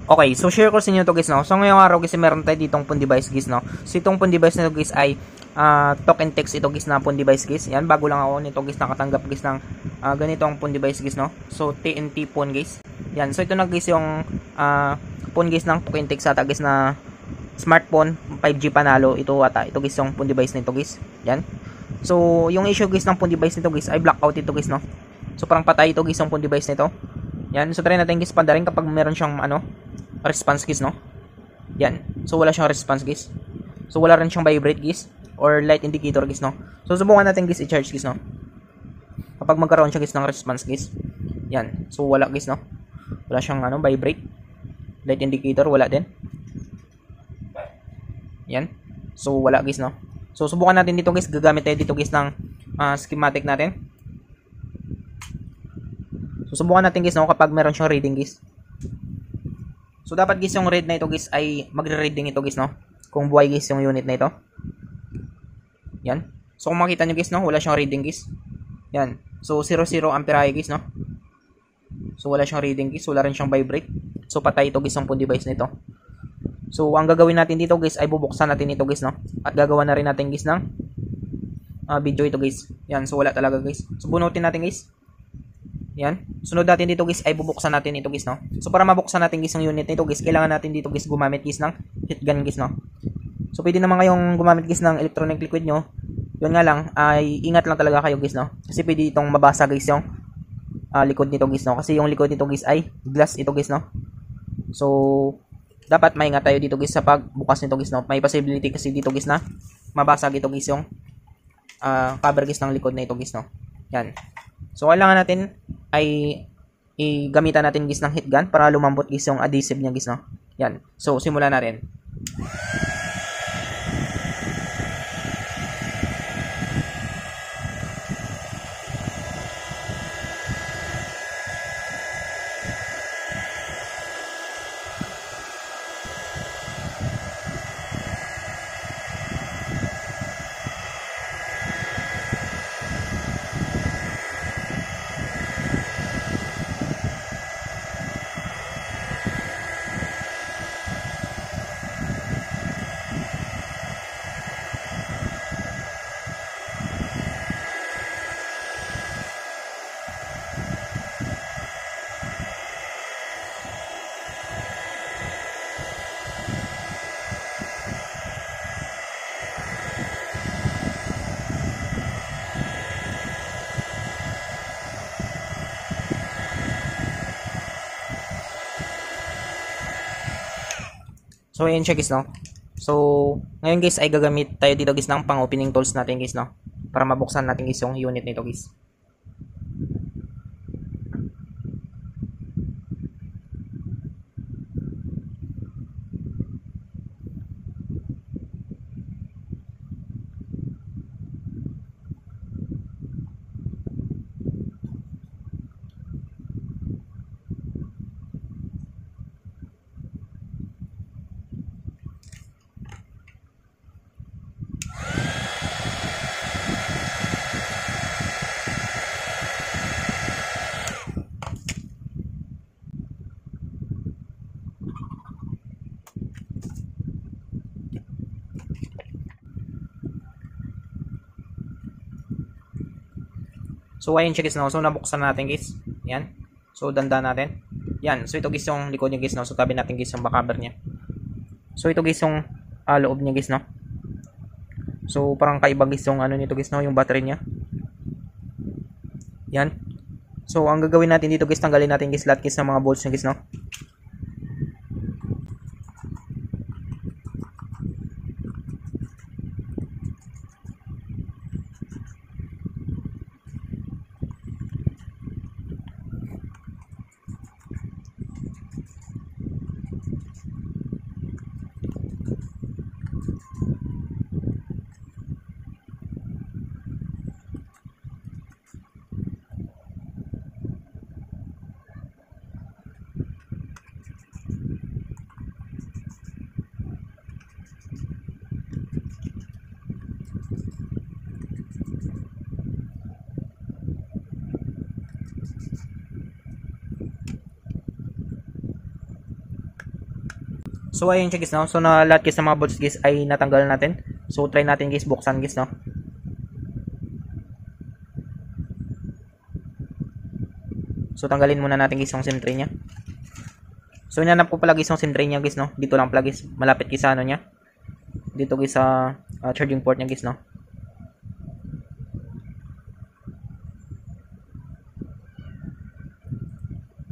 Okay, so share ko sa inyo to guys, no. So ngayong araw kasi meron tayo ditong phone device guys, no. So itong phone device na to guys ay talk and text ito guys na phone device guys. Yan, bago lang ako nito guys nakatanggap guys ng ganito ang phone device guys, no. So TNT phone guys. Yan, so ito na guys yung phone guys ng talk and text ata guys na smartphone 5G panalo. Ito ata, ito guys yung phone device nito guys. Yan. So yung issue guys ng phone device nito guys ay blackout ito guys, no. So parang patay ito guys yung phone device nito. Yan, so try natin guys pandarin kapag meron siyang response guys, no. Yan. So wala siyang response guys. So wala rin siyang vibrate guys or light indicator guys, no. So subukan natin guys i-charge guys, no. Kapag magkaroon siya guys ng response guys. Yan. So wala guys, no. Wala siyang vibrate. Light indicator wala din. Yan. So wala guys, no. So subukan natin dito guys, gagamit tayo dito guys ng schematic natin. So subukan natin guys, no, kapag meron siyang reading guys. So dapat guys yung read na ito guys ay magre-reading ito guys, no. Kung buhay guys yung unit na ito. Yan. So kung makita nyo guys, no, wala siyang reading guys. Yan. So 00 ampere guys, no. So wala siyang reading guys, wala rin siyang vibrate. So patay ito guys yung phone device nito. So ang gagawin natin dito guys ay bubuksan natin ito guys, no. At gagawa na rin natin guys ng video ito guys. Yan. So wala talaga guys. So bunutin natin guys. Yan. Sunod natin dito guys ay bubuksan natin ito guys, no. So para mabuksan natin guys ang unit nito guys, kailangan natin dito guys gumamit guys ng heat gun guys, no. So pwede naman kayong gumamit guys ng electronic liquid nyo. Yun nga lang ay ingat lang talaga kayo guys, no. Kasi pwede itong mabasa guys yung likod nito guys, no. Kasi yung likod nito guys ay glass ito guys, no. So dapat maingat tayo dito guys sa pagbukas nito guys, no. May possibility kasi dito guys na mabasag ito guys yung cover guys ng likod na ito guys, no. Yan. So kailangan natin ay gamitan natin guys ng heat gun para lumambot guys yung adhesive niya guys, no. Yan. So simulan natin. So ayan siya guys, no. So ngayon guys ay gagamit tayo dito guys ng pang opening tools natin guys, no. Para mabuksan natin guys yung unit nito guys. So ayan siya guys, no. So nabuksan natin guys. Yan. So danda natin. Yan. So ito guys yung likod niya guys, no. So tabi natin guys yung back cover niya. So ito guys yung loob niya guys, no. So parang kaiba guys yung nito guys, no, yung battery niya. Yan. So ang gagawin natin dito guys, tanggalin natin guys lahat guys ng mga bolts niya guys, no. So ayun siya guys, no. So na lahat guys ng mga bolts guys ay natanggal natin. So try natin guys buksan guys, no. So tanggalin muna natin guys yung SIM tray niya. So inanap ko pala guys yung SIM tray niya guys, no. Dito lang pala guys, malapit guys sa ano niya. Dito guys sa charging port niya guys, no.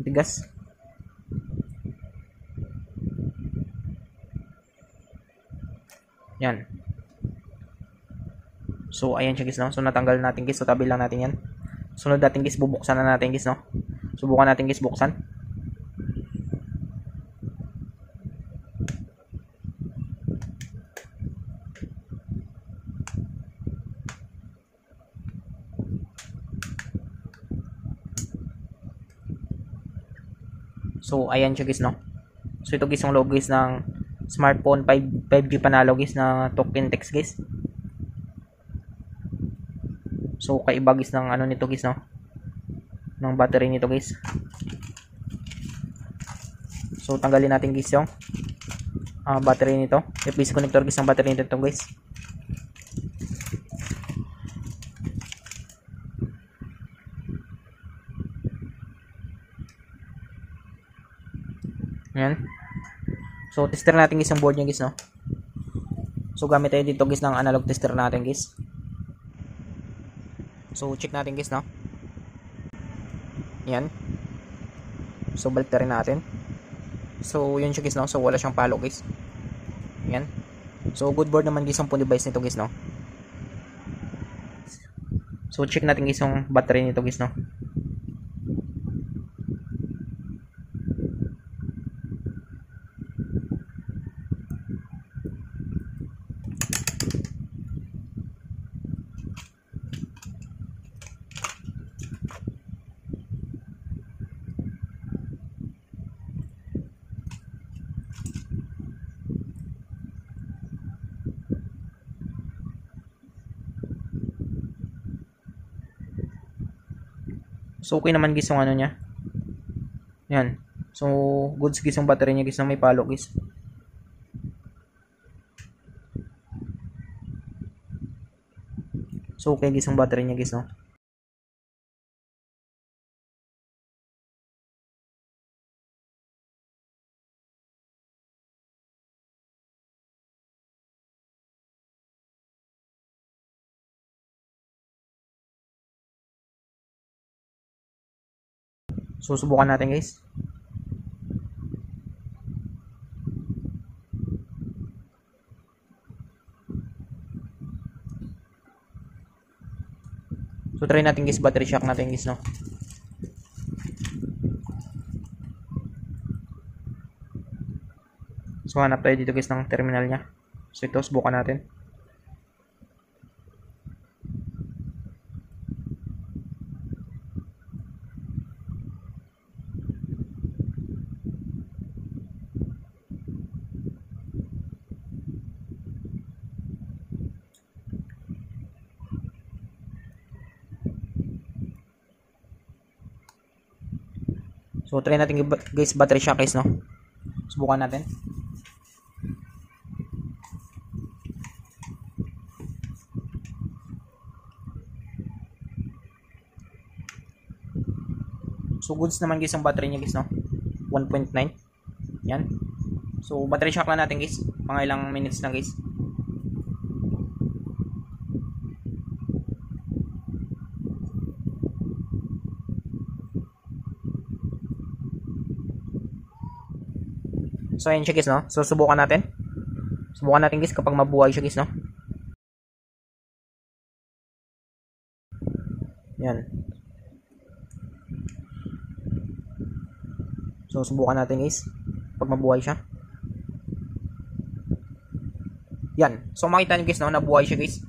Tigas. Yan. So ayan siya guys, no. So natanggal natin guys, so tabi lang natin yan. Sunod natin guys, bubuksan na natin guys, no. Subukan natin guys buksan. So ayan siya guys, no. So ito guys yung logo guys ng smartphone 5G Panalo guys na token text guys. So kaiba guys ng ano nito guys, no. Ng battery nito guys. So tanggalin natin guys yung battery nito. USB connector guys ng battery nito guys. Yan. So tester natin guys yung board niya guys, no. So gamit tayo dito guys ng analog tester natin guys. So check natin guys, no. Yan. So balik rin natin. So yun siya guys, no. So wala siyang palo guys. Yan. So good board naman guys ang phone device nito guys, no. So check natin guys yung battery nito guys, no. So okay naman guys yung ano niya. Yan. So goods guys yung battery niya guys na may palo guys. So okay guys yung battery niya guys, no. So subukan natin guys. So try natin guys battery shock natin guys, no. So hanap tayo dito guys ng terminal niya. So ito subukan natin. So try natin guys battery shock guys, no. Subukan natin. So goods naman guys ang battery niya guys, no. 1.9. Yan. So battery shock lang natin guys. Mga ilang minutes lang guys. So ayan siya guys, no. So subukan natin. Subukan natin guys kapag mabuhay siya guys, no. Yan. So subukan natin guys pag mabuhay siya. Yan. So makita niyo guys, no, nabuhay siya guys.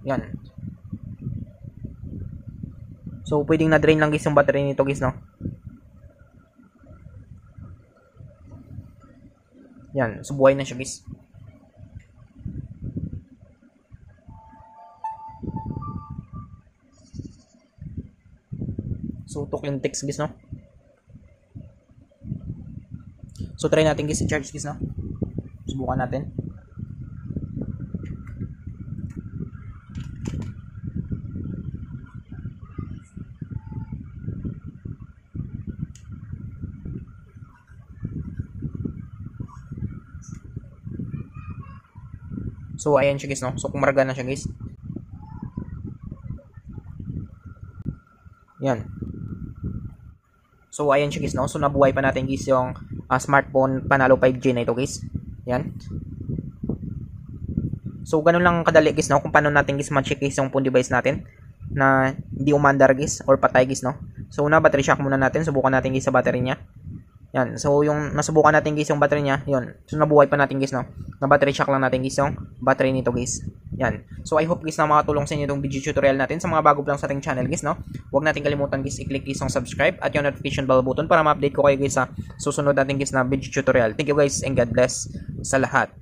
Yan. So pwedeng na-drain lang guys yung battery nito guys, no. Yan, so buhay na siya guys. So token text guys, no. So try natin guys i-charge guys, no? Subukan natin. So ayan siya guys, no? So kumarga na siya guys. Yan. So ayan siya guys, no? So nabuhay pa natin guys yung smartphone Panalo 5G na ito guys. Yan. So ganun lang kadali guys, no? Kung paano natin guys ma-check guys yung phone device natin na hindi umandar guys or patay guys, no? So una, battery shock muna natin. Subukan natin guys sa battery niya. Yan. So yung nasubukan natin guys yung battery niya, yun. So nabuhay pa natin guys, no? Na battery shock lang natin guys yung battery nito guys. Yan. So I hope guys na makatulong sa inyo itong video tutorial natin. Sa mga bago pa lang sa ating channel guys, no? Huwag natin kalimutan guys i-click guys yung subscribe at yung notification bell button para ma-update ko kayo guys sa susunod natin guys na video tutorial. Thank you guys and God bless sa lahat.